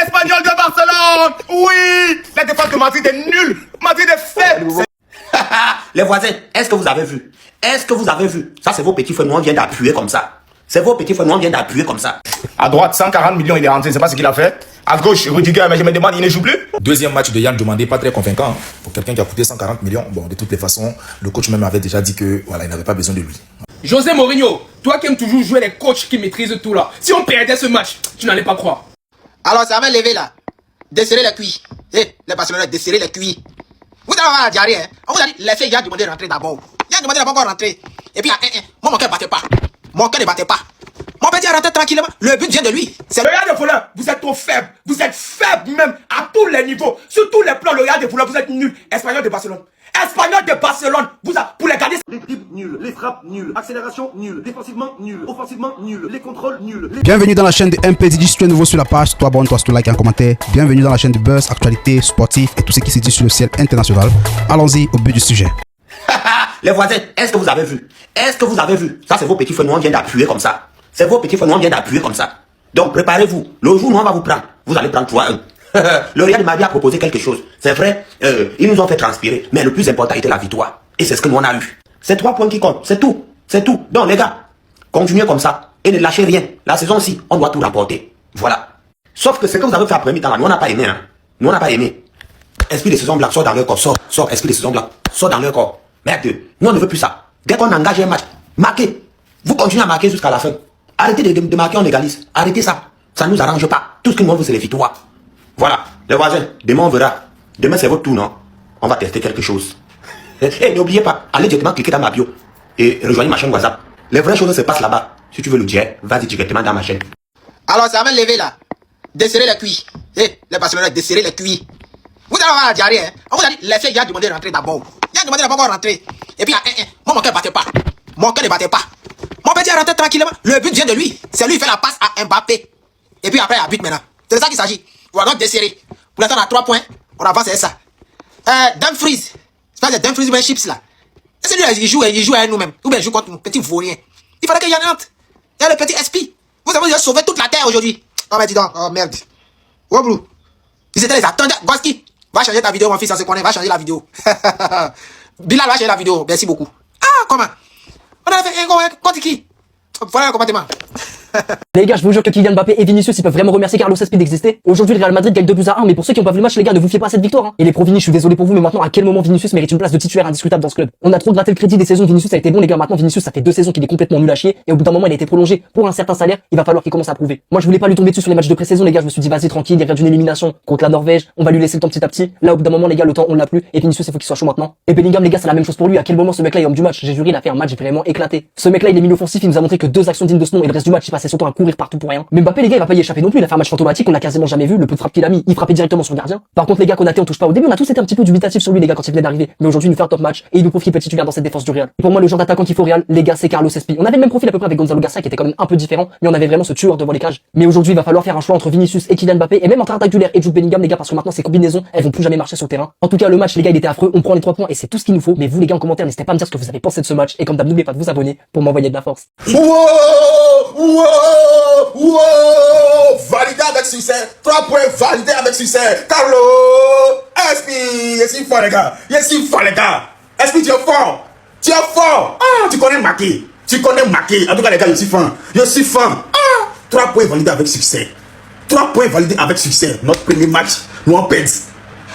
l'Espagnol de Barcelone. Oui, la défense de Madrid est nulle. Madrid est faible. Les voisins, est-ce que vous avez vu? Est-ce que vous avez vu? Ça, c'est vos petits frères, nous on vient d'appuyer comme ça. C'est vos petits frères, nous on vient d'appuyer comme ça. À droite, 140 millions, il est rentré, c'est pas ce qu'il a fait. À gauche, Rudiger, mais je me demande, il ne joue plus. Deuxième match de Yann Diomandé, pas très convaincant pour quelqu'un qui a coûté 140 millions. Bon, de toutes les façons, le coach même avait déjà dit que voilà, il n'avait pas besoin de lui. José Mourinho, toi qui aimes toujours jouer les coachs qui maîtrisent tout là, si on perdait ce match, tu n'allais pas croire. Alors ça va lever là, desserrer les cuits. Les Barcelonais, desserrer les cuits. Vous allez avoir la diarrhée, hein. On vous a dit, laissez Yann Diomandé rentrer d'abord. Yann Diomandé n'a pas encore rentré. Et puis, moi mon cœur ne battait pas. Mon cœur ne battait pas. Mon petit a rentré tranquillement. Le but vient de lui. Le Real de Foulin, vous êtes trop faible. Vous êtes faible même à tous les niveaux. Sur tous les plans, le Real de Foulin, vous êtes nul. Espagnol de Barcelone. Espagnol de Barcelone. Pour les garder. Les dribbles nuls, les frappes nuls, accélération nulle, défensivement nul, offensivement nul, les contrôles nuls. Bienvenue dans la chaîne de MPDJ. Si tu es nouveau sur la page, toi abonne-toi, si tu likes et un commentaire. Bienvenue dans la chaîne de buzz, actualité, sportif et tout ce qui se dit sur le ciel international. Allons-y au but du sujet. Les voisins, est-ce que vous avez vu? Est-ce que vous avez vu? Ça, c'est vos petits frères, nous on vient d'appuyer comme ça. C'est vos petits frères, nous on vient d'appuyer comme ça. Donc, préparez-vous. Le jour où on va vous prendre, vous allez prendre 3-1. Le Real de Madrid a proposé quelque chose. C'est vrai, ils nous ont fait transpirer. Mais le plus important était la victoire. Et c'est ce que nous on a eu. C'est 3 points qui comptent. C'est tout. C'est tout. Donc, les gars, continuez comme ça. Et ne lâchez rien. La saison-ci, on doit tout remporter. Voilà. Sauf que ce que vous avez fait après mi-temps, nous on n'a pas aimé. Hein. Nous on n'a pas aimé. Esprit de saison blanc, sort dans leur corps. Sort, esprit de saison blanc. Sort dans leur corps. Merde. Nous on ne veut plus ça. Dès qu'on engage un match, marquez. Vous continuez à marquer jusqu'à la fin. Arrêtez de marquer, on égalise. Arrêtez ça. Ça ne nous arrange pas. Tout ce que nous veut, c'est les victoires. Voilà. Les voisins, demain on verra. Demain c'est votre tour, non? On va tester quelque chose. Et n'oubliez pas, allez directement cliquer dans ma bio. Et rejoignez ma chaîne WhatsApp. Les vraies choses se passent là-bas. Si tu veux le dire, vas-y directement dans ma chaîne. Alors ça va lever là, desserrer les cuits. Les Barcelonais, desserrer les cuits. Vous allez avoir la diarrhée, hein. On vous a dit, laissez Yann Diomandé rentrer d'abord. Yann Diomandé n'a pas encore rentré. Et puis, moi mon cœur ne battait pas. Mon cœur ne battait pas. Mon petit a rentré tranquillement. Le but vient de lui. C'est lui qui fait la passe à Mbappé. Et puis après, il y a but maintenant. C'est de ça qu'il s'agit. On va donc desserrer. Pour l'instant, on a 3 points. On avance avec ça. Dumfries. C'est pas des Dumfries ou un chips là. C'est lui, il joue à nous-mêmes. Ou bien il joue contre nous. Petit vaurien. Il fallait qu'il y en ait. Il y a le petit SP. Vous avez déjà sauvé toute la terre aujourd'hui. Oh, mais dis donc. Oh, merde. Oh, bro. Ils étaient les attendants. Goski, va changer ta vidéo, mon fils. Ça se connaît. Va changer la vidéo. Bilal va changer la vidéo. Merci beaucoup. Ah, comment? On a fait contre qui? Voilà le comportement. Les gars, je vous jure que Kylian Mbappé et Vinicius, ils peuvent vraiment remercier Carlos Espí d'exister. Aujourd'hui, le Real Madrid gagne 2-1, mais pour ceux qui n'ont pas vu le match, les gars, ne vous fiez pas à cette victoire. Hein. Et les pro-Vini, je suis désolé pour vous, mais maintenant, à quel moment Vinicius mérite une place de titulaire indiscutable dans ce club? On a trop gratté le crédit des saisons. Vinicius a été bon, les gars. Maintenant, Vinicius, ça fait 2 saisons qu'il est complètement nul à chier. Et au bout d'un moment, il a été prolongé pour un certain salaire. Il va falloir qu'il commence à prouver. Moi, je voulais pas lui tomber dessus sur les matchs de pré-saison, les gars. Je me suis dit, vas-y, tranquille, il revient d'une élimination contre la Norvège. On va lui laisser le temps petit à petit. Là, au bout d'un moment, les gars, le temps, on l'a plus. Et Vinicius, il faut qu'il soit chaud maintenant. Et Bellingham, les gars, c'est la même chose pour lui. À quel moment ce mec-là est homme du match? J'ai juré, il a fait un match vraiment éclaté. Ce mec-là, il est milieu offensif. Il nous a montré que 2 actions dignes de ce nom et le reste du match, il passait son temps à courir partout pour rien. Mais Mbappé, les gars, il va pas y échapper non plus. Il a fait un match fantomatique, on l'a quasiment jamais vu. Le peu de frappe qu'il a mis, il frappait directement son gardien. Par contre, les gars, Konaté, on touche pas. Au début, on a tous été un petit peu dubitatifs sur lui, les gars, quand il venait d'arriver. Mais aujourd'hui, il nous fait un top match et il nous prouve qu'il peut titulaire dans cette défense du Real. Et pour moi, le genre d'attaquant qu'il faut au Real, les gars, c'est Carlos Espí. On avait le même profil à peu près avec Gonzalo Garcia qui était quand même un peu différent, mais on avait vraiment ce tueur devant les cages. Mais aujourd'hui, il va falloir faire un choix entre Vinicius et Kylian Mbappé et même entre Arda Güler et Jude Bellingham, les gars, parce que maintenant, ces combinaisons, elles vont plus jamais marcher sur le terrain. En tout cas, le match, les gars, il était affreux. On prend les 3 points et c'est tout ce qu'il nous faut. Mais vous, les gars, en commentaire, n'hésitez pas à me dire ce que vous avez pensé de ce match. Et comme d'hab, n'oubliez pas de vous abonner pour m'envoyer de la force. Validé avec succès. 3 points validés avec succès. Carlo Espí, il est si fort, les gars. Il est si fort, les gars. Espí, tu es fort. Tu es fort. Ah, tu connais marquer. Tu connais marquer. En tout cas, les gars, je suis fan. Je suis fan. Ah, 3 points validés avec succès. 3 points validés avec succès. Notre premier match, nous on perd.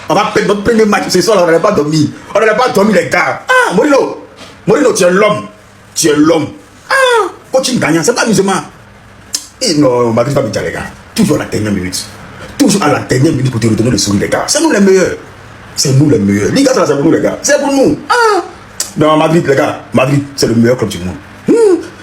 On va perdre notre premier match. Ce soir, on n'allait pas dormir. On n'allait pas dormir, les gars. Ah, Mourinho, tu es l'homme. Tu es l'homme. Ah, coaching gagnant, c'est pas amusement. Et non, Madrid va me dire, les gars. Toujours à la dernière minute. Toujours à la dernière minute pour te redonner le sourire, les gars. C'est nous les meilleurs. C'est nous les meilleurs. Les gars, c'est pour nous, les gars. C'est pour nous. Ah. Non, Madrid, les gars. Madrid, c'est le meilleur club du monde.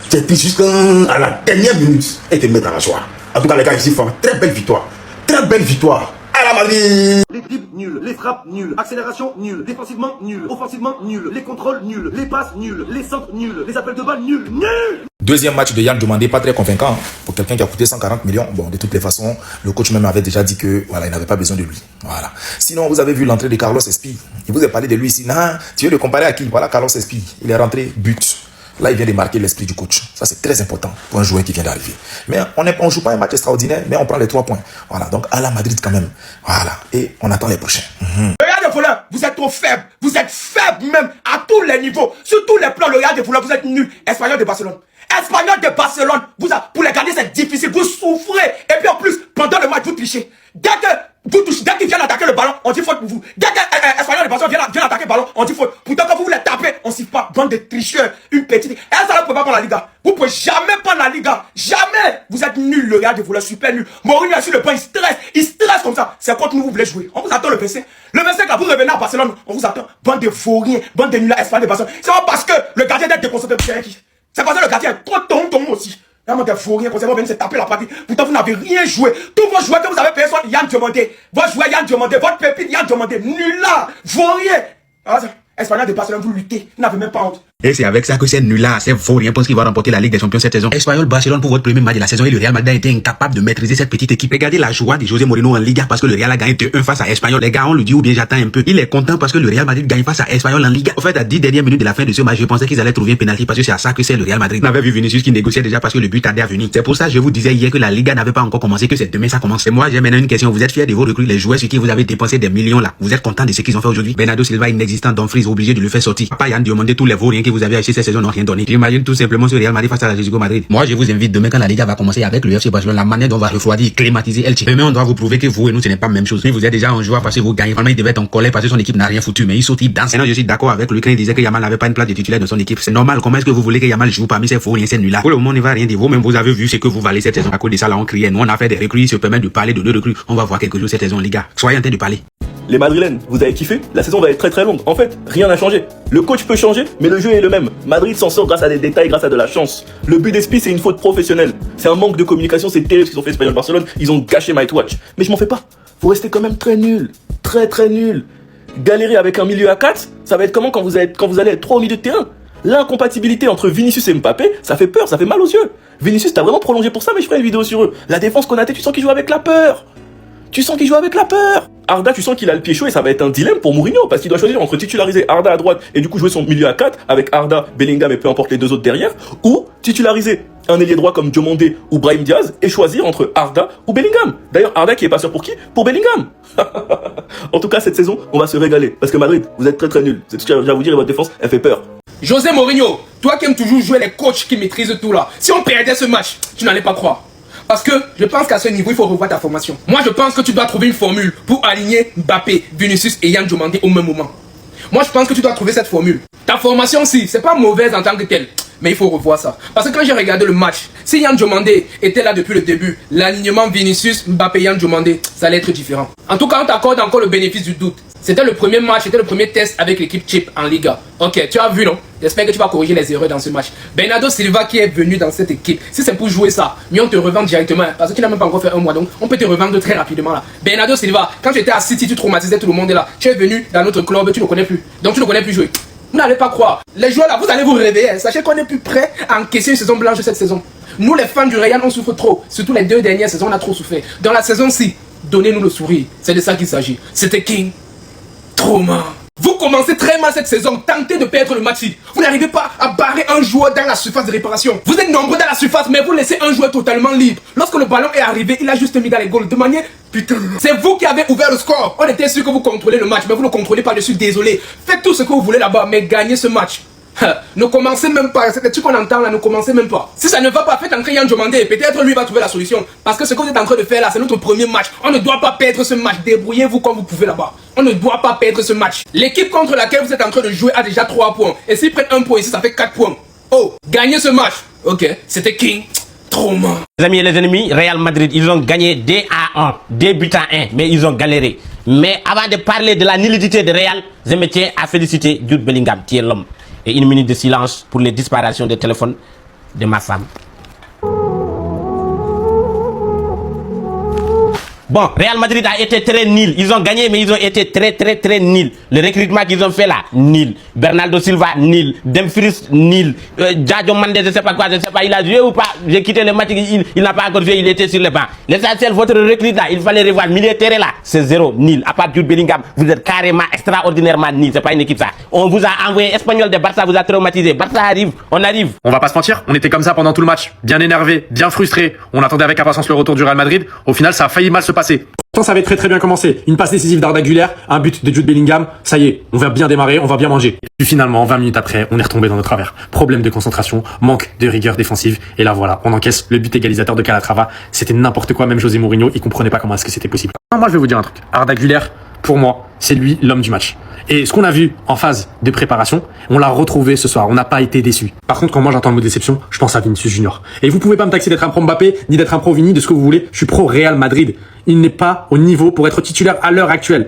C'est jusqu'à la dernière minute. Et te mettre à la joie. En tout cas, les gars, ici, font très belle victoire. Très belle victoire. À la Madrid. Les dribbles nuls, les frappes nuls, accélération nulle, défensivement nul, offensivement nul, les contrôles nuls, les passes nuls, les centres nuls, les appels de balles nuls, nuls. Deuxième match de Yann Diomandé, pas très convaincant pour quelqu'un qui a coûté 140 millions. Bon, de toutes les façons, le coach même avait déjà dit que voilà, il n'avait pas besoin de lui. Voilà. Sinon, vous avez vu l'entrée de Carlos Espí. Il vous a parlé de lui ici. Non, tu veux le comparer à qui? Voilà, Carlos Espí. Il est rentré, but. Là, il vient de marquer l'esprit du coach. Ça, c'est très important pour un joueur qui vient d'arriver. Mais on joue pas un match extraordinaire, mais on prend les 3 points. Voilà, donc à la Madrid quand même. Voilà, et on attend les prochains. Real de voleurs, vous êtes trop faibles. Vous êtes faibles même à tous les niveaux. Sur tous les plans, le Real de voleurs, vous êtes nuls. Espagnol de Barcelone. Espagnol de Barcelone. Pour les garder, c'est difficile. Vous souffrez. Et puis en plus, pendant le match, vous trichez. Dès qu'ils viennent attaquer le ballon, on dit faute pour vous. Dès que Espagnol de Barcelone vient attaquer le ballon, on dit faute. Pourtant, quand vous voulez taper, on siffle pas. Bande de tricheurs. Une petite. Et ça ne peut pas prendre la Liga. Vous pouvez jamais prendre la Liga. Jamais. Vous êtes nuls, le Real de voleurs, super nuls. Mourinho est sur le banc, il stresse comme ça. C'est contre nous, vous voulez jouer. On vous attend le PC. Le PC, quand vous revenez à Barcelone, on vous attend. Bande de vauriens, bande de nuls à Espagnol de Barcelone. C'est pas parce que le gardien est déconcentré. C'est parce que le gardien est trop ton aussi. Là, moi, faut rien, vous venez se taper la partie. Pourtant, vous n'avez rien joué. Tous vos joueurs que vous avez payés sont Yann Diomandé. Votre joueur Yann Diomandé, votre pépite Yann Diomandé. Nul là, vaut rien. Alors, Espagnol de Barcelone, vous luttez. Vous n'avez même pas honte. Et c'est avec ça que c'est nul là, c'est faux, rien pense qu'il va remporter la Ligue des Champions cette saison. Espagnol Barcelone pour votre premier match de la saison et le Real Madrid a été incapable de maîtriser cette petite équipe. Regardez la joie de José Mourinho en Liga parce que le Real a gagné 2-1 face à Espagnol. Les gars, on le dit ou bien j'attends un peu. Il est content parce que le Real Madrid gagne face à Espagnol en Liga. En fait, à 10 dernières minutes de la fin de ce match, je pensais qu'ils allaient trouver un penalty parce que c'est à ça que c'est le Real Madrid. On avait vu Vinicius qui négociait déjà parce que le but tardait à venir. C'est pour ça que je vous disais hier que la Liga n'avait pas encore commencé, que c'est demain ça commence. Et moi, j'ai maintenant une question. Vous êtes fiers de vos recrues, les joueurs sur qui vous avez dépensé des millions là. Vous êtes content de ce qu'ils ont fait aujourd'hui? Bernardo Silva inexistant, Dumfries obligé de le faire sortir. Pas Yann Diomandé, tous les vauriens que vous avez achetés cette saison n'ont rien donné. J'imagine tout simplement ce Real Madrid face à l'Atlético Madrid. Moi, je vous invite demain quand la Liga va commencer avec le FC Barcelone, la manière dont on va refroidir, climatiser Elche. Demain, on doit vous prouver que vous et nous, ce n'est pas la même chose. Si vous êtes déjà un joueur parce que vous gagnez, vraiment, il devait être en colère parce que son équipe n'a rien foutu, mais il saute, il danse. Maintenant, je suis d'accord avec lui quand il disait que Yamal n'avait pas une place de titulaire dans son équipe. C'est normal. Comment est-ce que vous voulez que Yamal joue parmi ces vauriens, ces nuls-là? Pour le moment, on ne va rien dire. Vous-même, vous avez vu ce que vous valez cette saison. À cause de ça, là, on criait. Nous, on a fait des recrues, il se permet de parler de 2 recrues. On va voir quelque chose cette saison, les gars. Soyez en train de parler. Les Madrilènes, vous avez kiffé? La saison va être très très longue. En fait, rien n'a changé. Le coach peut changer, mais le jeu est le même. Madrid s'en sort grâce à des détails, grâce à de la chance. Le but d'Espi, c'est une faute professionnelle. C'est un manque de communication, c'est terrible ce qu'ils ont fait Espagnol Barcelone. Ils ont gâché Might Watch. Mais je m'en fais pas. Vous restez quand même très nul. Très très nul. Galérer avec un milieu à 4, ça va être comment quand vous allez être 3 au milieu de terrain? L'incompatibilité entre Vinicius et Mbappé, ça fait peur, ça fait mal aux yeux. Vinicius, t'as vraiment prolongé pour ça, mais je ferai une vidéo sur eux. La défense qu'on a, tu sens qu'il joue avec la peur. Tu sens qu'il joue avec la peur. Arda, tu sens qu'il a le pied chaud et ça va être un dilemme pour Mourinho parce qu'il doit choisir entre titulariser Arda à droite et du coup jouer son milieu à 4 avec Arda, Bellingham et peu importe les 2 autres derrière, ou titulariser un ailier droit comme Diomandé ou Brahim Diaz et choisir entre Arda ou Bellingham. D'ailleurs, Arda qui est passeur pour qui? Pour Bellingham. En tout cas, cette saison, on va se régaler parce que Madrid, vous êtes très très nuls. C'est ce que j'ai à vous dire et votre défense, elle fait peur. José Mourinho, toi qui aimes toujours jouer les coachs qui maîtrisent tout là, si on perdait ce match, tu n'allais pas croire. Parce que je pense qu'à ce niveau, il faut revoir ta formation. Moi, je pense que tu dois trouver une formule pour aligner Mbappé, Vinicius et Yann Diomandé au même moment. Moi, je pense que tu dois trouver cette formule. Ta formation, si, c'est pas mauvaise en tant que telle. Mais il faut revoir ça. Parce que quand j'ai regardé le match, si Yann Diomandé était là depuis le début, l'alignement Vinicius, Mbappé, Yann Diomandé, ça allait être différent. En tout cas, on t'accorde encore le bénéfice du doute. C'était le premier match, c'était le premier test avec l'équipe Chip en Liga. Ok, tu as vu, non? J'espère que tu vas corriger les erreurs dans ce match. Bernardo Silva qui est venu dans cette équipe, si c'est pour jouer ça, mais on te revend directement, parce que tu n'as même pas encore fait 1 mois, donc on peut te revendre très rapidement là. Bernardo Silva, quand tu étais à City, tu traumatisais tout le monde là. Tu es venu dans notre club, tu ne connais plus. Donc tu ne connais plus jouer. Vous n'allez pas croire. Les joueurs là, vous allez vous réveiller. Sachez qu'on est plus prêt à encaisser une saison blanche cette saison. Nous les fans du Real, on souffre trop. Surtout les 2 dernières saisons, on a trop souffert. Dans la saison-ci, donnez-nous le sourire. C'est de ça qu'il s'agit. C'était King. Trauma. Vous commencez très mal cette saison, tentez de perdre le match. Vous n'arrivez pas à barrer un joueur dans la surface de réparation. Vous êtes nombreux dans la surface, mais vous laissez un joueur totalement libre. Lorsque le ballon est arrivé, il a juste mis dans les goals de manière... Putain. C'est vous qui avez ouvert le score. On était sûr que vous contrôlez le match, mais vous ne contrôlez pas dessus, désolé. Faites tout ce que vous voulez là-bas, mais gagnez ce match. Ne commencez même pas, c'est des trucs qu'on entend là, ne commencez même pas. Si ça ne va pas, faites entrer Yann Diomandé, peut-être lui va trouver la solution. Parce que ce que vous êtes en train de faire là, c'est notre premier match. On ne doit pas perdre ce match, débrouillez-vous comme vous pouvez là-bas. On ne doit pas perdre ce match. L'équipe contre laquelle vous êtes en train de jouer a déjà 3 points. Et s'ils prennent 1 point ici, ça fait 4 points. Oh, gagnez ce match. Ok, c'était King. Trauma. Les amis et les ennemis, Real Madrid, ils ont gagné 2-1, 2 buts à 1, mais ils ont galéré. Mais avant de parler de la nullité de Real, je me tiens à féliciter Jude Bellingham, qui est l'homme. Et 1 minute de silence pour les disparitions de téléphone de ma femme. Bon, Real Madrid a été très nul. Ils ont gagné, mais ils ont été très nul. Le recrutement qu'ils ont fait là, nul. Bernardo Silva, nul. Dumfries, nul. Jadio Mendes, je sais pas quoi, je sais pas, il a joué ou pas. J'ai quitté le match, il n'a pas encore joué, il était sur le banc. L'essentiel, votre recrute là, il fallait revoir. Milieu de terrain là, c'est zéro, nul. À part Jude Bellingham, vous êtes carrément extraordinairement nul. C'est pas une équipe ça. On vous a envoyé Espagnol de Barça, vous a traumatisé. Barça arrive, on arrive. On va pas se mentir, on était comme ça pendant tout le match. Bien énervé, bien frustré. On attendait avec impatience le retour du Real Madrid. Au final, ça a failli mal se passer. Ça avait très bien commencé. Une passe décisive d'Arda Güler, un but de Jude Bellingham. Ça y est, on va bien démarrer, on va bien manger. Et puis finalement, 20 minutes après, on est retombé dans nos travers. Problème de concentration, manque de rigueur défensive. Et là voilà, on encaisse le but égalisateur de Calatrava. C'était n'importe quoi, même José Mourinho, il comprenait pas comment est-ce que c'était possible. Moi, je vais vous dire un truc. Arda Güler, pour moi, c'est lui l'homme du match. Et ce qu'on a vu en phase de préparation, on l'a retrouvé ce soir. On n'a pas été déçus. Par contre, quand moi j'entends le mot déception, je pense à Vinicius Junior. Et vous pouvez pas me taxer d'être un pro Mbappé, ni d'être un pro Vini, de ce que vous voulez. Je suis pro Real Madrid. Il n'est pas au niveau pour être titulaire à l'heure actuelle.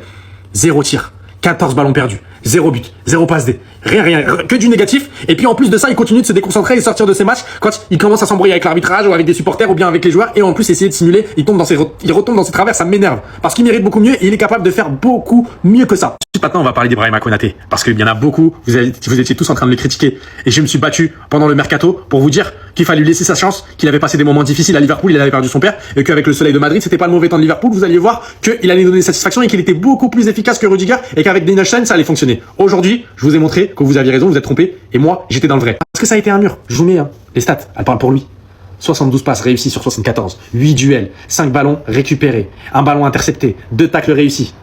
0 tir, 14 ballons perdus, 0 but, 0 passe D. Rien, que du négatif. Et puis en plus de ça, il continue de se déconcentrer et sortir de ses matchs quand il commence à s'embrouiller avec l'arbitrage ou avec des supporters ou bien avec les joueurs. Et en plus essayer de simuler, il retombe dans ses travers, ça m'énerve. Parce qu'il mérite beaucoup mieux et il est capable de faire beaucoup mieux que ça. Maintenant, on va parler d'Ibrahima Konaté. Parce qu'il y en a beaucoup, vous étiez tous en train de le critiquer. Et je me suis battu pendant le mercato pour vous dire qu'il fallait lui laisser sa chance, qu'il avait passé des moments difficiles à Liverpool, il avait perdu son père, et qu'avec le soleil de Madrid, c'était pas le mauvais temps de Liverpool, vous alliez voir qu'il allait donner satisfaction et qu'il était beaucoup plus efficace que Rudiger et qu'avec Dean Huijsen, ça allait fonctionner. Aujourd'hui, je vous ai montré que vous aviez raison, vous êtes trompé, et moi, j'étais dans le vrai. Parce que ça a été un mur. Je vous mets les stats, elles parlent pour lui. 72 passes réussies sur 74, 8 duels, 5 ballons récupérés, 1 ballon intercepté, 2 tacles réussis.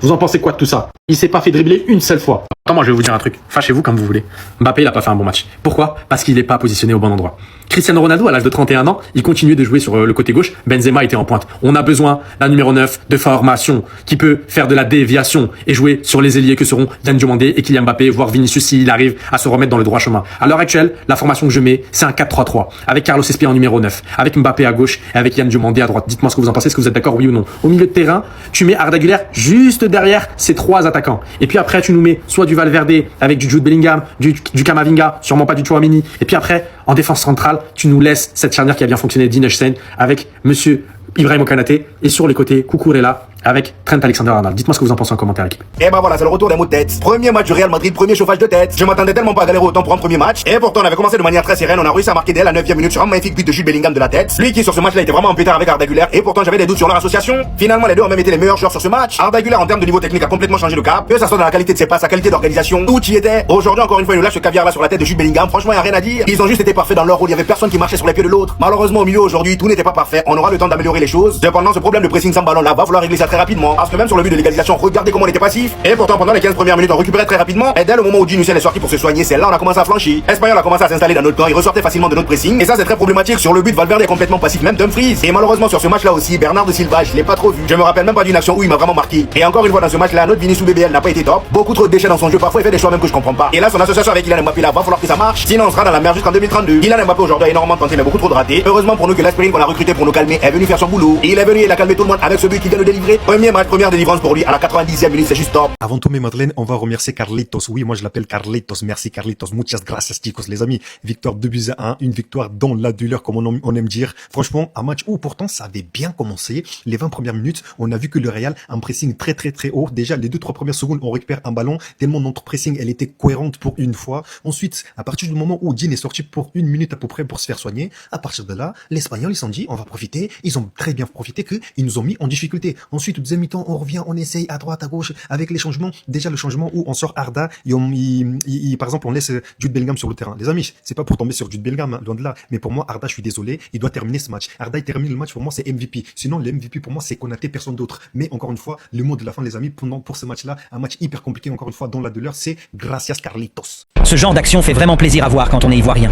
Vous en pensez quoi de tout ça? Il s'est pas fait dribbler une seule fois. Attends, moi je vais vous dire un truc. Fâchez-vous comme vous voulez. Mbappé, il a pas fait un bon match. Pourquoi? Parce qu'il n'est pas positionné au bon endroit. Cristiano Ronaldo, à l'âge de 31 ans, il continuait de jouer sur le côté gauche. Benzema était en pointe. On a besoin d'un numéro 9 de formation qui peut faire de la déviation et jouer sur les ailiers que seront Yann Diomandé et Kylian Mbappé, voire Vinicius s'il arrive à se remettre dans le droit chemin. À l'heure actuelle, la formation que je mets, c'est un 4-3-3 avec Carlos Espia en numéro 9, avec Mbappé à gauche et avec Yann Diomandé à droite. Dites-moi ce que vous en pensez, est-ce que vous êtes d'accord, oui ou non? Au milieu de terrain, tu mets Arda Güler juste derrière ces 3 attaquants. Et puis après, tu nous mets soit du Valverde avec du Jude Bellingham, du Camavinga, sûrement pas du Tchouaméni. Et puis après, en défense centrale, tu nous laisses cette charnière qui a bien fonctionné, Dean Huijsen, avec monsieur Ibrahima Konaté, et sur les côtés, Cucurella avec Trent Alexander-Arnold. Dites-moi ce que vous en pensez en commentaire, l'équipe. Et bah voilà, c'est le retour des mots de tête. Premier match du Real Madrid, premier chauffage de tête. Je m'attendais tellement pas à galérer autant pour un premier match. Et pourtant, on avait commencé de manière très sereine. On a réussi à marquer dès la 9e minute sur un magnifique but de Jude Bellingham de la tête. Lui qui sur ce match-là était vraiment en pétard avec Arda Güler. Et pourtant, j'avais des doutes sur leur association. Finalement, les deux ont même été les meilleurs joueurs sur ce match. Arda Güler, en termes de niveau technique, a complètement changé le cap. Que ça soit dans la qualité de ses passes, sa qualité d'organisation, tout y était. Aujourd'hui, encore une fois, il nous lâche ce caviar là sur la tête de Jude Bellingham. Franchement, y a rien à dire. Ils ont juste été parfaits dans leur rôle. Il y avait personne qui marchait sur les pieds de l'autre. Malheureusement, au milieu aujourd'hui, tout n'était pas parfait. On aura le temps d'améliorer les choses. Cependant, ce problème de pressing sans ballon là va falloir régler ça très rapidement. Parce que même sur le but de l'égalisation, regardez comment on était passif. Et pourtant, pendant les 15 premières minutes, on récupérait très rapidement. Et dès le moment où Vinicius est sorti pour se soigner, c'est là on a commencé à flancher. Espagnol a commencé à s'installer dans notre camp. Il ressortait facilement de notre pressing. Et ça, c'est très problématique. Sur le but, Valverde est complètement passif, même Dumfries. Et malheureusement, sur ce match là aussi, Bernardo Silva, je l'ai pas trop vu. Je me rappelle même pas d'une action où il m'a vraiment marqué. Et encore une fois, dans ce match là, notre Vinicius BBL n'a pas été top. Beaucoup trop de déchets dans son jeu. Parfois, il fait des choix même que je comprends pas. Et là, son association avec Kylian Mbappé là, va falloir que ça marche. Sinon, on sera dans la merde jusqu'en 2032. Kylian Mbappé aujourd'hui a énormément tenté, mais beaucoup trop de ratés. Heureusement pour nous que l'aspirine qu'on a recruté pour nous calmer est venu faire son boulot. Et il est venu et il a calmé tout le monde avec ce but qu'il vient de délivrer. Premier match, première délivrance pour lui à la 90e minute, c'est juste top. Avant tout, mes Madeleine, on va remercier Carlitos. Oui, moi je l'appelle Carlitos. Merci Carlitos. Muchas gracias, chicos, les amis. Victoire 2-1, une victoire dans la douleur, comme on aime dire. Franchement, un match où pourtant ça avait bien commencé. Les 20 premières minutes, on a vu que le Real, un pressing très haut. Déjà, les 2-3 premières secondes, on récupère un ballon. Tellement notre pressing, elle était cohérente pour une fois. Ensuite, à partir du moment où Dean est sorti pour 1 minute à peu près pour se faire soigner, à partir de là, les Espagnols, ils se sont dit, on va profiter. Ils ont très bien profité qu'ils nous ont mis en difficulté. Ensuite, deuxième mi-temps, on revient, on essaye à droite, à gauche, avec les changements. Déjà, le changement où on sort Arda, et par exemple, on laisse Jude Bellingham sur le terrain. Les amis, c'est pas pour tomber sur Jude Bellingham, loin de là. Mais pour moi, Arda, je suis désolé, il doit terminer ce match. Arda, il termine le match, pour moi, c'est MVP. Sinon, le MVP, pour moi, c'est Konaté, personne d'autre. Mais encore une fois, le mot de la fin, les amis, pour ce match-là, un match hyper compliqué, encore une fois, dans la douleur, c'est gracias Carlitos. Ce genre d'action fait vraiment plaisir à voir quand on est ivoirien.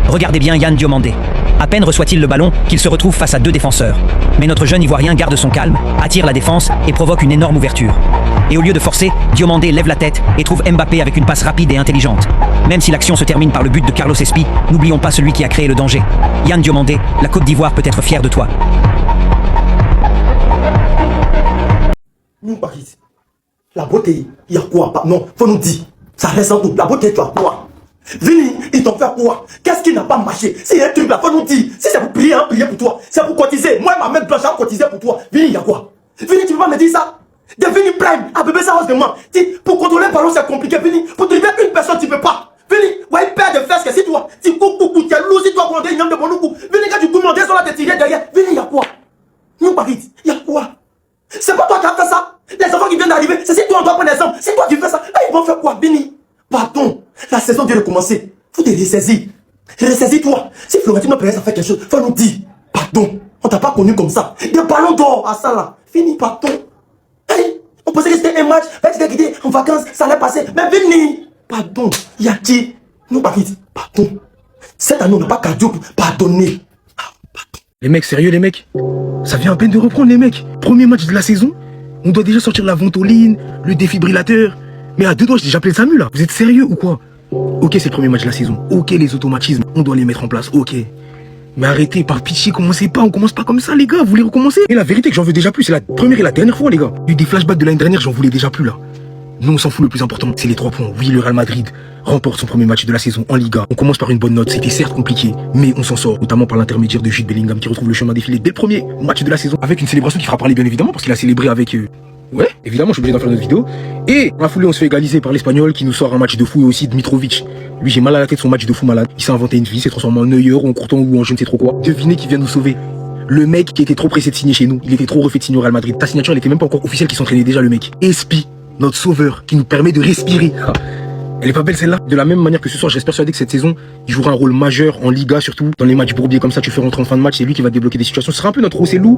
Regardez bien Yann Diomandé. À peine reçoit-il le ballon qu'il se retrouve face à 2 défenseurs. Mais notre jeune ivoirien garde son calme, attire la défense et provoque une énorme ouverture. Et au lieu de forcer, Diomandé lève la tête et trouve Mbappé avec une passe rapide et intelligente. Même si l'action se termine par le but de Carlos Espie, n'oublions pas celui qui a créé le danger. Yann Diomandé, la Côte d'Ivoire peut être fière de toi. Nous, Paris, la beauté, il y a quoi? Non, faut nous dire. Ça reste en tout. La beauté, tu as quoi? Vini, ils t'ont fait quoi? Qu'est-ce qui n'a pas marché? S'il y a un truc là, faut nous dire. Si c'est pour prier, hein, prier pour toi. C'est pour cotiser. Moi, ma mère blanche, j'ai cotisé pour toi. Vini, il y a quoi? Vini, tu peux pas me dire ça? Devini prime, à bébé ça de moi. Pour contrôler le ballon, c'est compliqué. Vini, pour dribbler une personne, tu peux pas. Vini, ouais, père de fesses, que si toi, tu coupes, tu es lourd, si toi, pour une de bon coup. Vini, quand tu commandes, ils sont là, te tirer derrière. Vini, il y a quoi? Nous, Paris, il y a quoi? C'est pas toi qui as fait ça. Les enfants qui viennent d'arriver, c'est si toi, on doit prendre exemple. C'est toi qui fais ça. Là, ils vont faire quoi, Vini? Pardon, la saison vient de commencer. Faut te ressaisir. Ressaisis-toi. Si Florentino Pérez a fait quelque chose, faut nous dire. Pardon, on t'a pas connu comme ça. Des ballons d'or à ça là. Fini, pardon. Hey, on pensait que c'était un match, tu quitté en vacances, ça allait passer. Mais Vini, pardon, Yaki, nous Paris, pardon. Cette année, on n'a pas cardio pour pardonner. Les mecs, sérieux les mecs? Ça vient à peine de reprendre les mecs. Premier match de la saison, on doit déjà sortir la ventoline, le défibrillateur. Mais à deux doigts, j'ai déjà appelé Samu là. Vous êtes sérieux ou quoi? Ok, c'est le premier match de la saison. Ok, les automatismes, on doit les mettre en place. Ok. Mais arrêtez, par pitié, commencez pas. On commence pas comme ça, les gars. Vous voulez recommencer? Et la vérité que j'en veux déjà plus, c'est la première et la dernière fois, les gars. Il y a eu des flashbacks de l'année dernière, j'en voulais déjà plus là. Nous, on s'en fout, le plus important, c'est les 3 points. Oui, le Real Madrid remporte son premier match de la saison en Liga. On commence par une bonne note. C'était certes compliqué, mais on s'en sort, notamment par l'intermédiaire de Jude Bellingham qui retrouve le chemin défilé dès le premier match de la saison. Avec une célébration qui fera parler, bien évidemment, parce qu'il a célébré avec... Ouais, évidemment, je suis obligé d'en faire une autre vidéo. Et dans la foulée, on se fait égaliser par l'Espagnol qui nous sort un match de fou et aussi Dmitrovic. Lui, j'ai mal à la tête son match de fou malade. Il s'est inventé une vie, s'est transformé en Neuer ou en Courton ou en je ne sais trop quoi. Devinez qui vient nous sauver. Le mec qui était trop pressé de signer chez nous. Il était trop refait de signer au Real Madrid. Ta signature, elle était même pas encore officielle, qui s'entraînait déjà le mec. Espi, notre sauveur, qui nous permet de respirer. Elle est pas belle celle-là. De la même manière que ce soir, je reste persuadé que cette saison, il jouera un rôle majeur en Liga, surtout dans les matchs bourbiers comme ça. Tu fais rentrer en fin de match, c'est lui qui va débloquer des situations. Ce sera un peu notre Rossellou,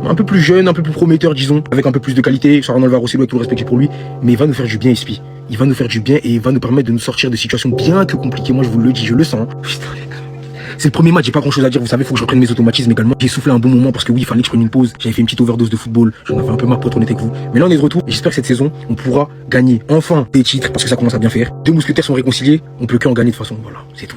un peu plus jeune, un peu plus prometteur, disons, avec un peu plus de qualité. Ça rentre Rossellou avec tout le respect pour lui, mais il va nous faire du bien, Espi. Il va nous faire du bien et il va nous permettre de nous sortir de situations bien que compliquées. Moi, je vous le dis, je le sens. Putain, les gars. C'est le premier match, j'ai pas grand chose à dire, vous savez, faut que je reprenne mes automatismes également. J'ai soufflé un bon moment parce que oui, il fallait que je prenne une pause. J'avais fait une petite overdose de football, j'en avais un peu marre pour être honnête avec vous. Mais là on est de retour et j'espère que cette saison, on pourra gagner enfin des titres parce que ça commence à bien faire. 2 mousquetaires sont réconciliés, on peut que en gagner de toute façon, voilà, c'est tout.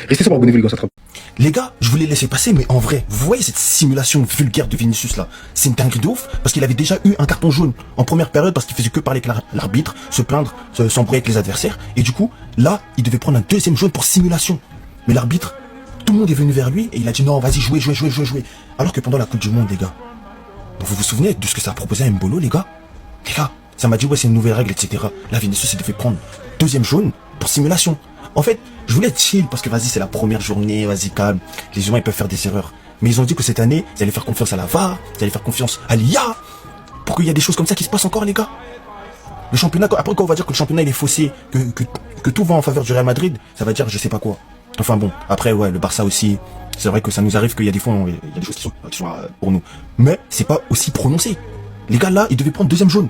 Restez sur abonnez-vous les gars, ça trappe. Les gars, je voulais laisser passer, mais en vrai, vous voyez cette simulation vulgaire de Vinicius là? C'est une dinguerie de ouf, parce qu'il avait déjà eu un carton jaune en première période parce qu'il faisait que parler avec l'arbitre, se plaindre, s'embrouiller avec les adversaires. Et du coup, là, il devait prendre un deuxième jaune pour simulation. Mais l'arbitre, tout le monde est venu vers lui et il a dit non, vas-y, jouez. Alors que pendant la Coupe du Monde, les gars, vous vous souvenez de ce que ça a proposé à Mbolo, les gars? Les gars, ça m'a dit ouais, c'est une nouvelle règle, etc. Là, Vinicius, il devait prendre deuxième jaune pour simulation. En fait, je voulais être chill parce que vas-y, c'est la première journée, vas-y, calme. Les humains, ils peuvent faire des erreurs. Mais ils ont dit que cette année, ils allaient faire confiance à la VAR, ils allaient faire confiance à l'IA, pour qu'il y ait des choses comme ça qui se passent encore, les gars. Le championnat, après quand on va dire que le championnat il est faussé, que tout va en faveur du Real Madrid, ça va dire je sais pas quoi. Enfin bon, après ouais, le Barça aussi, c'est vrai que ça nous arrive qu'il y a des fois, il y a des choses qui sont pour nous. Mais c'est pas aussi prononcé. Les gars là, ils devaient prendre deuxième jaune.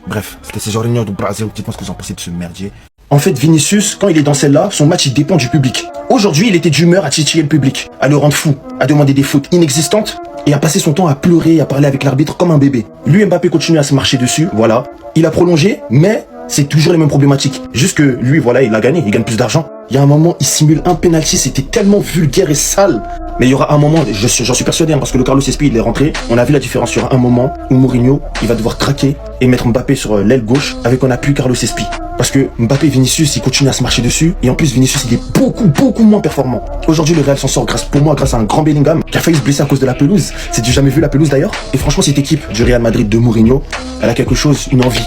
Bref, c'était ces réunions du Brésil, dites-moi ce que vous en pensez de ce merdier. En fait, Vinicius, quand il est dans celle-là, son match il dépend du public. Aujourd'hui, il était d'humeur à titiller le public, à le rendre fou, à demander des fautes inexistantes et à passer son temps à pleurer, à parler avec l'arbitre comme un bébé. Lui, Mbappé continue à se marcher dessus, voilà. Il a prolongé, mais c'est toujours les mêmes problématiques. Juste que lui, voilà, il a gagné, il gagne plus d'argent. Il y a un moment, il simule un penalty, c'était tellement vulgaire et sale. Mais il y aura un moment, j'en suis persuadé, hein, parce que le Carlos Espi, il est rentré. On a vu la différence sur un moment où Mourinho, il va devoir craquer et mettre Mbappé sur l'aile gauche avec un appui Carlos Espi. Parce que Mbappé et Vinicius, ils continuent à se marcher dessus. Et en plus, Vinicius, il est beaucoup moins performant. Aujourd'hui, le Real s'en sort grâce à un grand Bellingham qui a failli se blesser à cause de la pelouse. C'est du jamais vu la pelouse d'ailleurs. Et franchement, cette équipe du Real Madrid de Mourinho, elle a quelque chose, une envie.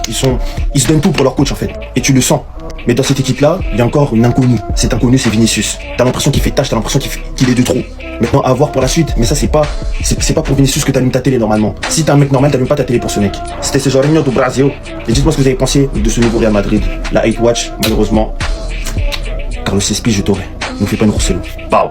Ils se donnent tout pour leur coach en fait. Et tu le sens. Mais dans cette équipe-là, il y a encore une inconnue. Cet inconnu, c'est Vinicius. T'as l'impression qu'il fait tâche, t'as l'impression qu'il est de trop. Maintenant, à voir pour la suite. Mais ça, c'est pas pour Vinicius que t'allumes ta télé normalement. Si t'es un mec normal, t'allumes pas ta télé pour ce mec. C'était ce genre de du Brésil. Et dites-moi ce que vous avez pensé de ce nouveau Real Madrid. La hate watch, malheureusement. Carlos Espi, je t'aurais. Ne fais pas une Rosselló. Wow.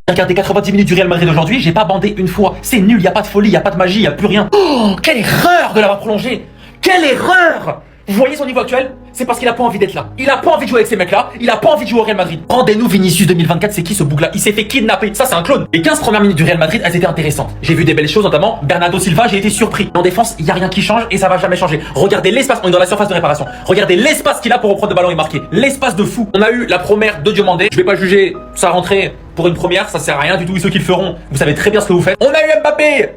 Regardez 90 minutes du Real Madrid aujourd'hui, j'ai pas bandé une fois. C'est nul, y a pas de folie, y a pas de magie, y a plus rien. Oh, quelle erreur de l'avoir prolongé. Quelle erreur. Vous voyez son niveau actuel? C'est parce qu'il a pas envie d'être là. Il a pas envie de jouer avec ces mecs-là. Il a pas envie de jouer au Real Madrid. Rendez-nous Vinicius 2024, c'est qui ce boug-là? Il s'est fait kidnapper. Ça, c'est un clone. Les 15 premières minutes du Real Madrid, elles étaient intéressantes. J'ai vu des belles choses, notamment Bernardo Silva, j'ai été surpris. En défense, il y a rien qui change et ça va jamais changer. Regardez l'espace, on est dans la surface de réparation. Regardez l'espace qu'il a pour reprendre le ballon et marquer. L'espace de fou. On a eu la première de Diomandé. Je vais pas juger sa rentrée pour une première, ça sert à rien du tout. Et ceux qui le feront, vous savez très bien ce que vous faites. On a eu Mbappé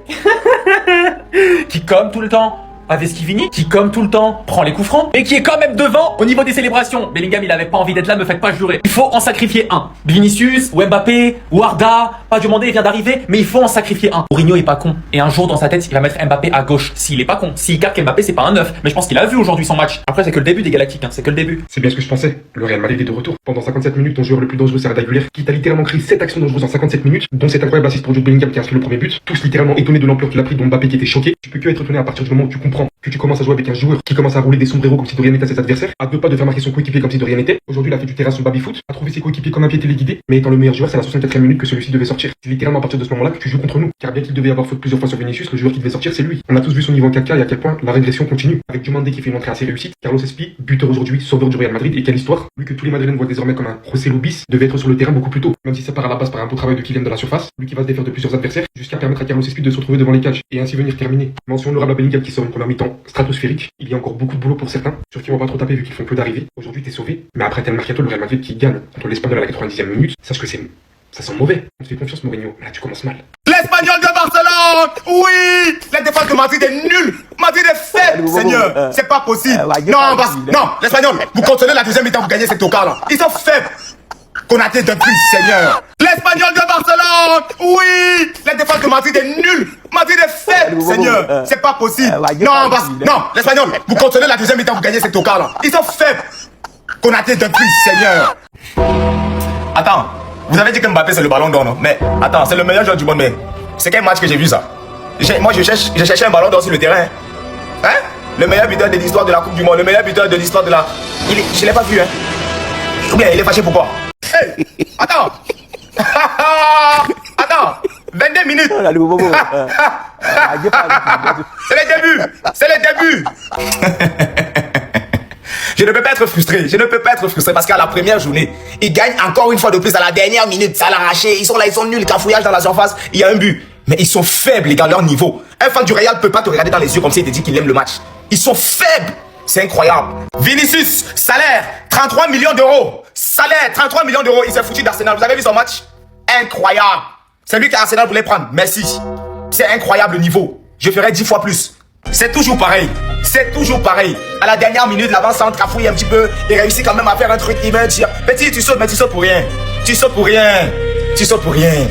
qui, comme tout le temps, avait Skivini, qui comme tout le temps prend les coups francs, et qui est quand même devant au niveau des célébrations. Bellingham, il avait pas envie d'être là, me faites pas jurer. Il faut en sacrifier un. Vinicius, ou Mbappé, ou Arda, pas Diomandé, il vient d'arriver, mais il faut en sacrifier un. Mourinho est pas con, et un jour dans sa tête, il va mettre Mbappé à gauche. S'il est pas con, s'il capte qu'Mbappé c'est pas un 9, mais je pense qu'il a vu aujourd'hui son match. Après, c'est que le début des Galactiques, hein, c'est que le début. C'est bien ce que je pensais. Le Real Madrid est de retour. Pendant 57 minutes, ton joueur le plus dangereux, c'est Arda Güler, qui t'a littéralement créé 7 actions dangereuses en 57 minutes, dont cette incroyable assist pour Jude Bellingham qui a inscrit le premier but. Tous littéralement étonnés de l'ampleur qu'il a pris, dont Mbappé qui était choqué. Tu peux que être étonné à partir du moment où tu comprends que tu commences à jouer avec un joueur qui commence à rouler des sombreros comme si de rien n'était à ses adversaires, à 2 pas de faire marquer son coéquipier comme si de rien n'était. Aujourd'hui, il a fait du terrain son baby-foot, a trouvé ses coéquipiers comme un pied téléguidé, mais étant le meilleur joueur, c'est à la 64e minute que celui-ci devait sortir. C'est littéralement à partir de ce moment-là que tu joues contre nous, car bien qu'il devait avoir faute plusieurs fois sur Vinicius, le joueur qui devait sortir, c'est lui. On a tous vu son niveau en 4K et à quel point la régression continue. Avec Diomandé qui fait une entrée assez réussite, Carlos Espi, buteur aujourd'hui, sauveur du Real Madrid, et quelle histoire. Lui que tous les Madrilènes voient désormais comme un José Lubis, devait être sur le terrain beaucoup plus tôt, même si ça part à la base par un beau travail de Kylian de la surface, lui qui va se défaire de plusieurs adversaires, jusqu'à permettre à Carlos Espi de se retrouver devant les cages, et ainsi venir terminer. Mention honorable à Bellingham qui sort une première mi-temps stratosphérique. Il y a encore beaucoup de boulot pour certains, sur qui on va pas trop taper vu qu'ils font que d'arriver. Aujourd'hui t'es sauvé, mais après tel mercato, le Real Madrid qui gagne contre l'Espagnol à la 90e minute, sache que ça sent mauvais. On te fait confiance Mourinho, mais là tu commences mal. L'Espagnol de Barcelone. Oui. La défense de Madrid est nulle. Madrid est faible, Seigneur. C'est pas possible. Non, l'Espagnol, vous continuez la deuxième mi-temps, vous gagnez cette occasion là. Ils sont faibles. Konaté de plus, Seigneur. L'Espagnol de Barcelone. Oui. La défense de Madrid est nulle. Madrid est faible, Seigneur. C'est pas possible. Non, l'Espagnol, vous continuez la deuxième mi-temps, vous gagnez cette occasion là. Ils sont faibles. Konaté de plus, Seigneur. Attends, vous avez dit que Mbappé c'est le ballon d'or, non? Mais attends, c'est le meilleur joueur du monde, mais c'est quel match que j'ai vu ça? Moi je cherchais un ballon d'or sur le terrain. Hein? Le meilleur buteur de l'histoire de la Coupe du Monde, le meilleur buteur de l'histoire de la... Je l'ai pas vu, hein? Ou bien il est fâché pourquoi? Hey! Attends! Attends! 22 minutes! C'est le début! C'est le début! Je ne peux pas être frustré. Je ne peux pas être frustré parce qu'à la première journée, ils gagnent encore une fois de plus à la dernière minute. Ça l'a arraché. Ils sont là, ils sont nuls. Cafouillage dans la surface. Il y a un but. Mais ils sont faibles, les gars, leur niveau. Un fan du Real ne peut pas te regarder dans les yeux comme s'il te dit qu'il aime le match. Ils sont faibles. C'est incroyable. Vinicius, salaire, 33 millions d'euros. Salaire, 33 millions d'euros. Il s'est foutu d'Arsenal. Vous avez vu son match? Incroyable. C'est lui qu'Arsenal voulait prendre. Merci. C'est incroyable le niveau. Je ferai 10 fois plus. C'est toujours pareil. C'est toujours pareil. À la dernière minute, l'avant-centre cafouille un petit peu. Il réussit quand même à faire un truc. Il va dire, petit, tu sautes, mais tu sautes pour rien. Tu sautes pour rien. Tu sautes pour rien.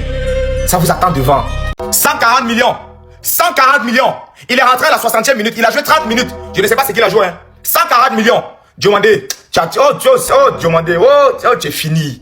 Ça vous attend devant. 140 millions. 140 millions. Il est rentré à la 60e minute. Il a joué 30 minutes. Je ne sais pas ce qu'il a joué. Hein. 140 millions. Diomandé. Diomandé. Oh, tu es fini.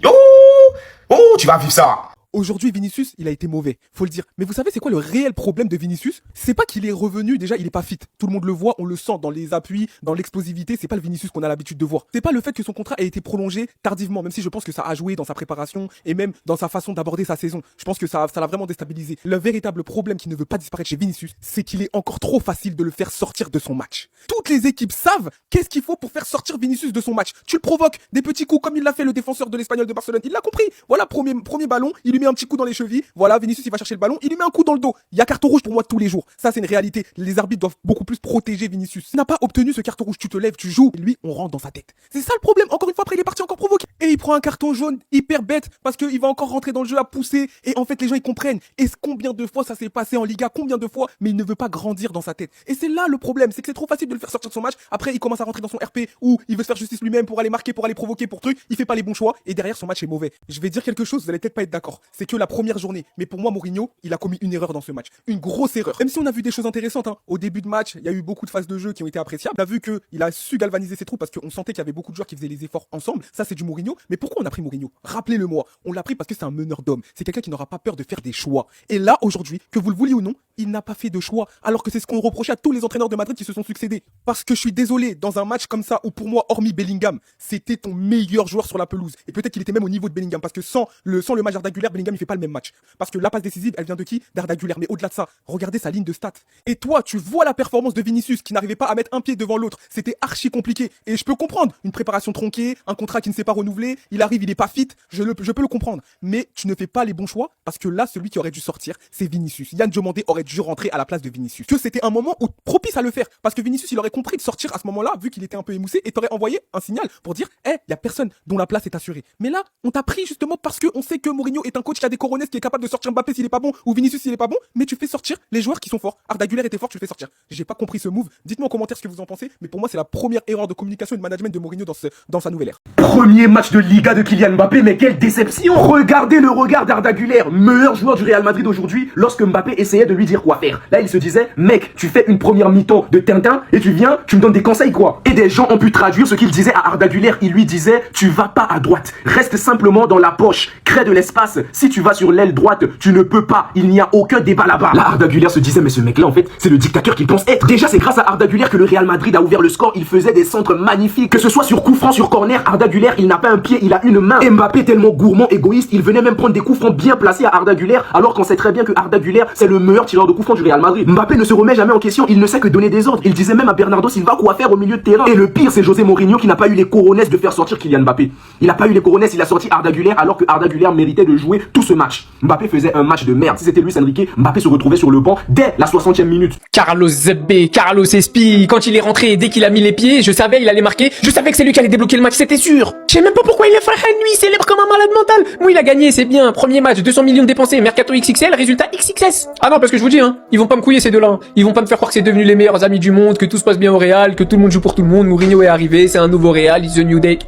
Oh, tu vas vivre ça. Aujourd'hui, Vinicius, il a été mauvais, faut le dire. Mais vous savez, c'est quoi le réel problème de Vinicius? C'est pas qu'il est revenu, déjà, il est pas fit. Tout le monde le voit, on le sent dans les appuis, dans l'explosivité. C'est pas le Vinicius qu'on a l'habitude de voir. C'est pas le fait que son contrat ait été prolongé tardivement, même si je pense que ça a joué dans sa préparation et même dans sa façon d'aborder sa saison. Je pense que ça l'a vraiment déstabilisé. Le véritable problème qui ne veut pas disparaître chez Vinicius, c'est qu'il est encore trop facile de le faire sortir de son match. Toutes les équipes savent qu'est-ce qu'il faut pour faire sortir Vinicius de son match. Tu le provoques, des petits coups comme il l'a fait le défenseur de l'Espagnol de Barcelone. Il l'a compris. Voilà, premier ballon, il lui met un petit coup dans les chevilles. Voilà, Vinicius il va chercher le ballon, il lui met un coup dans le dos. Il y a carton rouge pour moi tous les jours. Ça c'est une réalité. Les arbitres doivent beaucoup plus protéger Vinicius. Il n'a pas obtenu ce carton rouge, tu te lèves, tu joues, et lui on rentre dans sa tête. C'est ça le problème. Encore une fois après il est parti encore provoquer. Et il prend un carton jaune hyper bête parce qu'il va encore rentrer dans le jeu à pousser. Et en fait les gens ils comprennent. Et combien de fois ça s'est passé en Liga, combien de fois, mais il ne veut pas grandir dans sa tête. Et c'est là le problème, c'est que c'est trop facile de le faire sortir de son match. Après il commence à rentrer dans son RP où il veut se faire justice lui-même pour aller marquer, pour aller provoquer, pour truc. Il fait pas les bons choix et derrière son match est mauvais. Je vais dire quelque chose, vous allez peut-être pas être d'accord. C'est que la première journée. Mais pour moi, Mourinho, il a commis une erreur dans ce match. Une grosse erreur. Même si on a vu des choses intéressantes, hein. Au début de match, il y a eu beaucoup de phases de jeu qui ont été appréciables. On a vu qu'il a su galvaniser ses troupes parce qu'on sentait qu'il y avait beaucoup de joueurs qui faisaient les efforts ensemble. Ça, c'est du Mourinho. Mais pourquoi on a pris Mourinho? Rappelez-le-moi. On l'a pris parce que c'est un meneur d'hommes. C'est quelqu'un qui n'aura pas peur de faire des choix. Et là, aujourd'hui, que vous le vouliez ou non, il n'a pas fait de choix. Alors que c'est ce qu'on reprochait à tous les entraîneurs de Madrid qui se sont succédés. Parce que je suis désolé, dans un match comme ça, où pour moi, hormis Bellingham, c'était ton meilleur joueur sur la pelouse. Et peut-être qu'il était même au niveau de Bellingham. Parce que sans le match d'Arda Güler, Bellingham, il fait pas le même match. Parce que la passe décisive, elle vient de qui? D'Arda Güler. Mais au-delà de ça, regardez sa ligne de stats. Et toi, tu vois la performance de Vinicius qui n'arrivait pas à mettre un pied devant l'autre. C'était archi compliqué. Et je peux comprendre une préparation tronquée, un contrat qui ne s'est pas renouvelé. renouveler, il arrive, il est pas fit, je peux le comprendre. Mais tu ne fais pas les bons choix parce que là, celui qui aurait dû sortir, c'est Vinicius. Yann Diomandé aurait dû rentrer à la place de Vinicius. Que c'était un moment où propice à le faire parce que Vinicius, il aurait compris de sortir à ce moment-là, vu qu'il était un peu émoussé, et t'aurait envoyé un signal pour dire, il y a personne dont la place est assurée. Mais là, on t'a pris justement parce qu'on sait que Mourinho est un coach qui a des coronets, qui est capable de sortir Mbappé s'il est pas bon ou Vinicius s'il est pas bon, mais tu fais sortir les joueurs qui sont forts. Arda Güler était fort, tu le fais sortir. J'ai pas compris ce move. Dites-moi en commentaire ce que vous en pensez, mais pour moi, c'est la première erreur de communication et de management de Mourinho dans sa nouvelle ère. Premier match de Liga de Kylian Mbappé, mais quelle déception! Regardez le regard d'Arda Güler, meilleur joueur du Real Madrid aujourd'hui, lorsque Mbappé essayait de lui dire quoi faire. Là, il se disait, mec, tu fais une première mi-temps de Tintin et tu viens, tu me donnes des conseils quoi. Et des gens ont pu traduire ce qu'il disait à Arda Güler. Il lui disait, tu vas pas à droite, reste simplement dans la poche, crée de l'espace. Si tu vas sur l'aile droite, tu ne peux pas, il n'y a aucun débat là-bas. Là, Arda Güler se disait, mais ce mec-là, en fait, c'est le dictateur qu'il pense être. Déjà, c'est grâce à Arda Güler que le Real Madrid a ouvert le score. Il faisait des centres magnifiques, que ce soit sur coup franc, sur corner. Arda Güler, il n'a pas un pied, il a une main. Mbappé, tellement gourmand, égoïste, il venait même prendre des coups francs bien placés à Arda Güler, alors qu'on sait très bien que Arda Güler, c'est le meilleur tireur de coups francs du Real Madrid. Mbappé ne se remet jamais en question, il ne sait que donner des ordres. Il disait même à Bernardo Silva quoi faire au milieu de terrain. Et le pire, c'est José Mourinho qui n'a pas eu les coronets de faire sortir Kylian Mbappé. Il n'a pas eu les coronets, il a sorti Arda Güler alors que Arda Güler méritait de jouer tout ce match. Mbappé faisait un match de merde. Si c'était Luis Enrique, Mbappé se retrouvait sur le banc dès la 60e minute. Carlos Zebbe, Carlos Espi, quand il est rentré, dès qu'il a mis les pieds, je savais il allait marquer, je savais que c'est lui qui allait débloquer le match, c'était sûr. Je sais même pas pourquoi il est Farhan, lui, il célèbre comme un malade mental. Moi, il a gagné, c'est bien. Premier match, 200 millions dépensés, Mercato XXL, résultat XXS. Ah non, parce que je vous dis, ils vont pas me couiller ces deux-là. Hein. Ils vont pas me faire croire que c'est devenu les meilleurs amis du monde, que tout se passe bien au Real, que tout le monde joue pour tout le monde. Mourinho est arrivé, c'est un nouveau Real, it's a new day.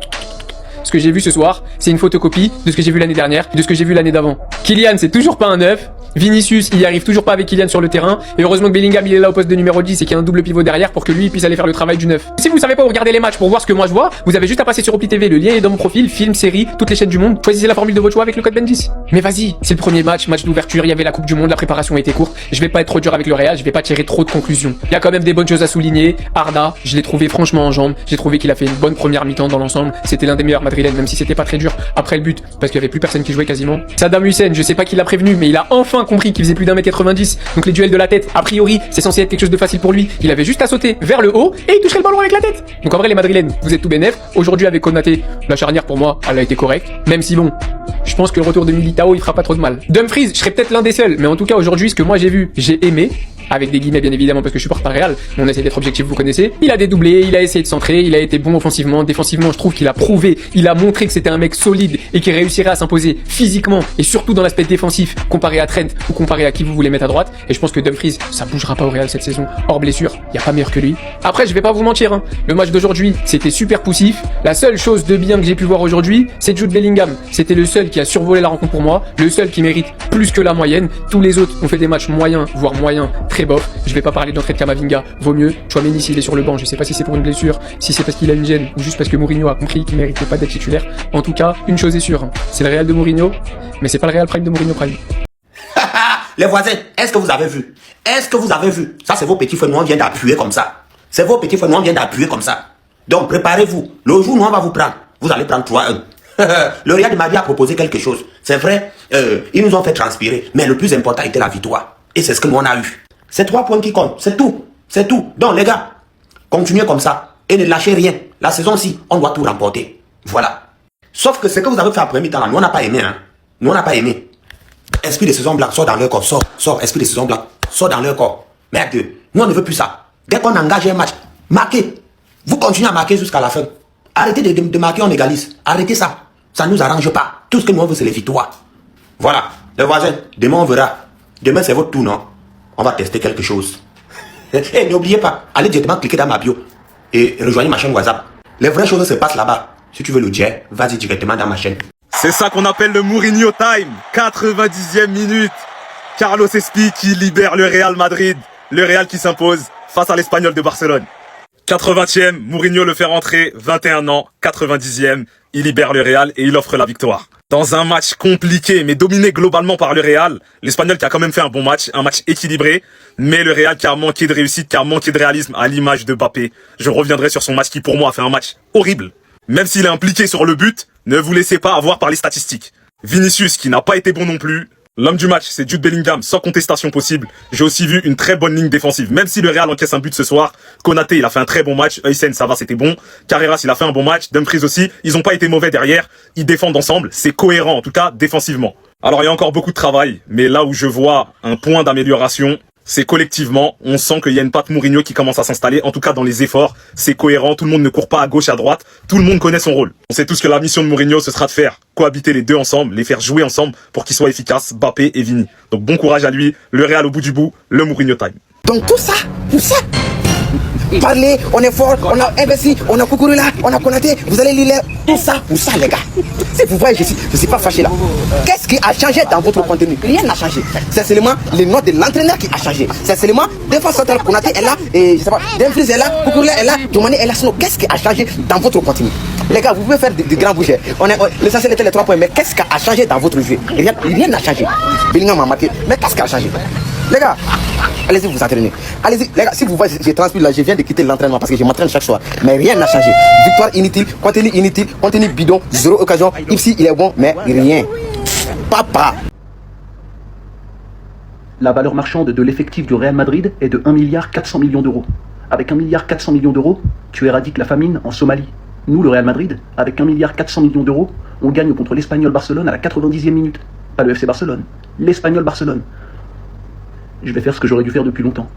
Ce que j'ai vu ce soir, c'est une photocopie de ce que j'ai vu l'année dernière, de ce que j'ai vu l'année d'avant. Kylian, c'est toujours pas un neuf. Vinicius, il y arrive toujours pas avec Kylian sur le terrain. Et heureusement que Bellingham, il est là au poste de numéro 10 et qu'il y a un double pivot derrière pour que lui puisse aller faire le travail du neuf. Si vous savez pas où regarder les matchs pour voir ce que moi je vois, vous avez juste à passer sur Opti TV. Le lien est dans mon profil, film, série, toutes les chaînes du monde. Choisissez la formule de votre choix avec le code BEN10. Mais vas-y, c'est le premier match d'ouverture, il y avait la Coupe du Monde, la préparation était courte. Je vais pas être trop dur avec le Real, je vais pas tirer trop de conclusions. Il y a quand même des bonnes choses à souligner. Arda, je l'ai trouvé franchement en jambes. J'ai trouvé qu'il a fait une bonne première mi-temps dans l'ensemble. C'était l'un des meilleurs madrilènes, même si c'était pas très dur après le but, parce qu'il y avait plus personne qui jouait quasiment. Saddam Hussein, je sais pas qui l'a prévenu, mais il a enfin compris qu'il faisait plus d'1m90. Donc les duels de la tête, a priori, c'est censé être quelque chose de facile pour lui. Il avait juste à sauter vers le haut et il toucherait le ballon avec la tête. Donc en vrai, les madrilènes, vous êtes tout bénef. Aujourd'hui, avec Konaté, la charnière pour moi, elle a été correcte. Même si bon, je pense que le retour de Militao, il fera pas trop de mal. Dumfries, je serais peut-être l'un des seuls, mais en tout cas aujourd'hui, ce que moi j'ai vu, j'ai aimé. Avec des guillemets bien évidemment parce que je supporte pas Real, on essaie d'être objectif, vous connaissez. Il a dédoublé, il a essayé de centrer, il a été bon offensivement, défensivement je trouve qu'il a prouvé, il a montré que c'était un mec solide et qui réussirait à s'imposer physiquement et surtout dans l'aspect défensif comparé à Trent ou comparé à qui vous voulez mettre à droite. Et je pense que Dumfries, ça bougera pas au Real cette saison, hors blessure, y a pas meilleur que lui. Après je vais pas vous mentir, hein. Le match d'aujourd'hui c'était super poussif. La seule chose de bien que j'ai pu voir aujourd'hui, c'est Jude Bellingham. C'était le seul qui a survolé la rencontre pour moi, le seul qui mérite plus que la moyenne. Tous les autres ont fait des matchs moyens, voire moyens, très bof. Je vais pas parler d'entrée de Camavinga, vaut mieux. Chouameni s'il est sur le banc, je sais pas si c'est pour une blessure, si c'est parce qu'il a une gêne, ou juste parce que Mourinho a compris qu'il méritait pas d'être titulaire. En tout cas, une chose est sûre, c'est le Real de Mourinho, mais c'est pas le Real Prime de Mourinho Prime. Les voisins, est-ce que vous avez vu? Est-ce que vous avez vu? Ça, c'est vos petits feux noirs, on vient d'appuyer comme ça. C'est vos petits feux noirs, on vient d'appuyer comme ça. Donc, préparez-vous. Le jour où on va vous prendre, vous allez prendre 3-1. Le Real de Madrid a proposé quelque chose. C'est vrai, ils nous ont fait transpirer, mais le plus important était la victoire. Et c'est ce que nous on a eu. C'est 3 points qui comptent, c'est tout. C'est tout. Donc les gars, continuez comme ça et ne lâchez rien. La saison-ci, on doit tout remporter. Voilà. Sauf que ce que vous avez fait en premier temps là, nous on n'a pas aimé. Hein. Nous on n'a pas aimé. Esprit de saison blanc, sort dans leur corps. Sort, esprit de saison blanc, sort dans leur corps. Merde, nous on ne veut plus ça. Dès qu'on engage un match, marquez. Vous continuez à marquer jusqu'à la fin. Arrêtez de marquer, on égalise. Arrêtez ça. Ça ne nous arrange pas. Tout ce que nous on veut, c'est les victoires. Voilà. Les voisins, demain on verra. Demain c'est votre tour, non? On va tester quelque chose. Et n'oubliez pas, allez directement cliquer dans ma bio et rejoignez ma chaîne WhatsApp. Les vraies choses se passent là-bas. Si tu veux le dire, vas-y directement dans ma chaîne. C'est ça qu'on appelle le Mourinho Time. 90e minute. Carlos Espi qui libère le Real Madrid. Le Real qui s'impose face à l'Espagnol de Barcelone. 80e, Mourinho le fait rentrer, 21 ans, 90e, il libère le Real et il offre la victoire. Dans un match compliqué mais dominé globalement par le Real, l'Espagnol qui a quand même fait un bon match, un match équilibré, mais le Real qui a manqué de réussite, qui a manqué de réalisme à l'image de Mbappé. Je reviendrai sur son match qui pour moi a fait un match horrible. Même s'il est impliqué sur le but, ne vous laissez pas avoir par les statistiques. Vinicius qui n'a pas été bon non plus. L'homme du match, c'est Jude Bellingham, sans contestation possible. J'ai aussi vu une très bonne ligne défensive. Même si le Real encaisse un but ce soir, Konaté, il a fait un très bon match. Huysen, ça va, c'était bon. Carreras, il a fait un bon match. Dumfries aussi. Ils ont pas été mauvais derrière. Ils défendent ensemble. C'est cohérent, en tout cas, défensivement. Alors, il y a encore beaucoup de travail. Mais là où je vois un point d'amélioration, c'est collectivement, on sent qu'il y a une patte Mourinho qui commence à s'installer, en tout cas dans les efforts, c'est cohérent, tout le monde ne court pas à gauche, à droite, tout le monde connaît son rôle. On sait tous que la mission de Mourinho, ce sera de faire cohabiter les deux ensemble, les faire jouer ensemble pour qu'ils soient efficaces, Mbappé et Vini. Donc bon courage à lui, le Real au bout du bout, le Mourinho time. Donc tout ça, parler, on est fort, on a investi, on a couru là, on a Konaté, vous allez lire tout ça pour ça les gars. Si vous voyez, je suis pas fâché là. Qu'est-ce qui a changé dans votre contenu? Rien n'a changé. C'est seulement les notes de l'entraîneur qui a changé. C'est seulement défense centrale, Konaté est là, et je sais pas, Dumfries est là, Kukurea est là, Diomandé est là. Sinon, qu'est-ce qui a changé dans votre contenu? Les gars, vous pouvez faire des grands bouchers. L'essentiel était les 3 points, mais qu'est-ce qui a changé dans votre jeu? Rien n'a changé. Bellingham a marqué, mais qu'est-ce qui a changé? Les gars, allez-y vous entraîner. Allez-y, les gars, si vous voyez, j'ai transpiré là, je viens de quitter l'entraînement parce que je m'entraîne chaque soir. Mais rien n'a changé. Victoire inutile, contenu bidon, 0 occasion. Ipsi, il est bon, mais rien. Papa. La valeur marchande de l'effectif du Real Madrid est de 1,4 milliard d'euros. Avec 1,4 milliard d'euros, tu éradiques la famine en Somalie. Nous, le Real Madrid, avec 1,4 milliard d'euros, on gagne contre l'Espagnol Barcelone à la 90e minute. Pas le FC Barcelone, l'Espagnol Barcelone. Je vais faire ce que j'aurais dû faire depuis longtemps.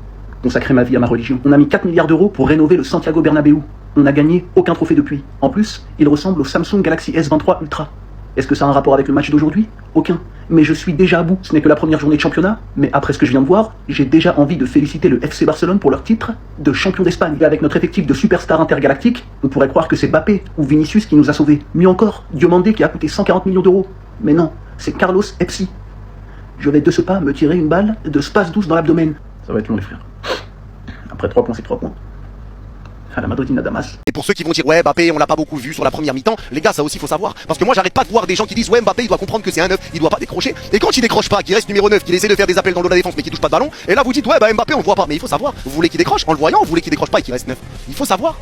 Consacrer ma vie à ma religion. On a mis 4 milliards d'euros pour rénover le Santiago Bernabéu. On n'a gagné aucun trophée depuis. En plus, il ressemble au Samsung Galaxy S23 Ultra. Est-ce que ça a un rapport avec le match d'aujourd'hui? Aucun. Mais je suis déjà à bout. Ce n'est que la première journée de championnat. Mais après ce que je viens de voir, j'ai déjà envie de féliciter le FC Barcelone pour leur titre de champion d'Espagne. Et avec notre effectif de superstars intergalactiques, on pourrait croire que c'est Mbappé ou Vinicius qui nous a sauvés. Mieux encore, Diomandé qui a coûté 140 millions d'euros. Mais non, c'est Carlos Epsi. Je vais de ce pas me tirer une balle de space douce dans l'abdomen. Ça va être long les frères. Après 3 points, c'est 3 points. À la Madridina Damas. Et pour ceux qui vont dire ouais Mbappé on l'a pas beaucoup vu sur la première mi-temps, les gars ça aussi faut savoir, parce que moi j'arrête pas de voir des gens qui disent ouais Mbappé il doit comprendre que c'est un 9, il doit pas décrocher, et quand il décroche pas, qu'il reste numéro 9, qu'il essaie de faire des appels dans le dos de la défense mais qu'il touche pas de ballon, et là vous dites ouais bah Mbappé on le voit pas, mais il faut savoir, vous voulez qu'il décroche, en le voyant vous voulez qu'il décroche pas et qu'il reste 9. Il faut savoir,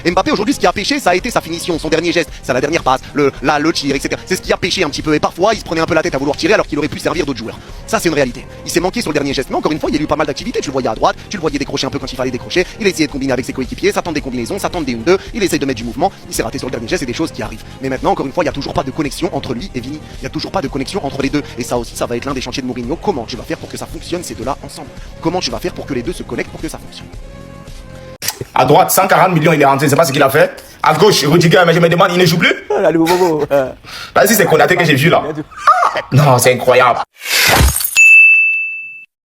Mbappé aujourd'hui ce qui a pêché ça a été sa finition, son dernier geste, c'est la dernière passe, le tir, etc. C'est ce qui a pêché un petit peu, et parfois il se prenait un peu la tête à vouloir tirer alors qu'il aurait pu servir d'autres joueurs. Ça c'est une réalité. Il s'est manqué sur le dernier geste, mais encore une fois il y a eu pas mal d'activités, tu le voyais à droite, tu le voyais décrocher un peu quand il fallait décrocher, il essayait de combiner avec ses coéquipiers, ça tente des combinaisons, ça tente des 1-2, il essaye de mettre du mouvement, il s'est raté sur le dernier geste, c'est des choses qui arrivent. Mais maintenant encore une fois il y a toujours pas de connexion entre lui et Vini, il y a toujours pas de connexion entre les deux, et ça aussi ça va être l'un des chantiers de Mourinho. Comment tu vas faire pour que ça fonctionne ces deux-là ensemble? Comment tu vas faire pour que les deux se connectent pour que ça fonctionne? À droite, 140 millions, il est rentré, c'est pas ce qu'il a fait. À gauche, Rudiger, mais je me demande, il ne joue plus. Vas-y, c'est Konaté que j'ai vu là. Non, c'est incroyable.